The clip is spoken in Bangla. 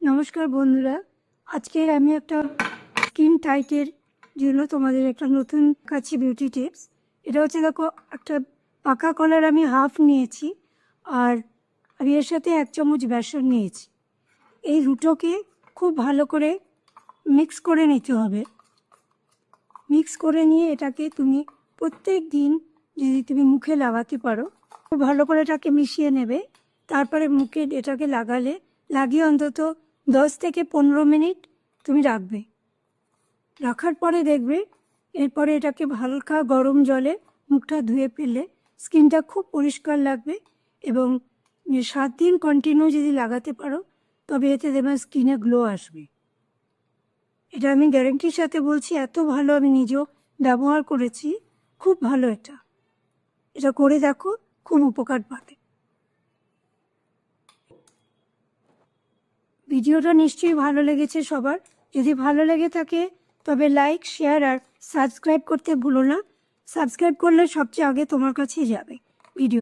নমস্কার বন্ধুরা, আজকে আমি একটা স্কিন টাইটের জন্য তোমাদের একটা নতুন কাছে বিউটি টিপস। এটা হচ্ছে, দেখো, একটা পাকা কলার আমি হাফ নিয়েছি, আর আমি এর সাথে 1 চামচ বেসন নিয়েছি। এই দুটোকে খুব ভালো করে মিক্স করে নিতে হবে। মিক্স করে নিয়ে এটাকে তুমি প্রত্যেক দিন যদি তুমি মুখে লাগাতে পারো, খুব ভালো করে এটাকে মিশিয়ে নেবে। তারপরে মুখে এটাকে লাগিয়ে অন্তত 10 থেকে 15 মিনিট তুমি রাখবে। রাখার পরে দেখবে এরপরে এটাকে হালকা গরম জলে মুখটা ধুয়ে ফেললে স্কিনটা খুব পরিষ্কার লাগবে। এবং 7 দিন কন্টিনিউ যদি লাগাতে পারো তবে এতে দেখবে স্কিনে গ্লো আসবে। এটা আমি গ্যারেন্টির সাথে বলছি, এত ভালো, আমি নিজেও ব্যবহার করেছি, খুব ভালো। এটা করে দেখো, খুব উপকার পাবে। ভিডিওটা নিশ্চয়ই ভালো লেগেছে সবার। যদি ভালো লেগে থাকে তবে লাইক, শেয়ার আর সাবস্ক্রাইব করতে ভুলো না। সাবস্ক্রাইব করলে সবচেয়ে আগে তোমার কাছেই যাবে।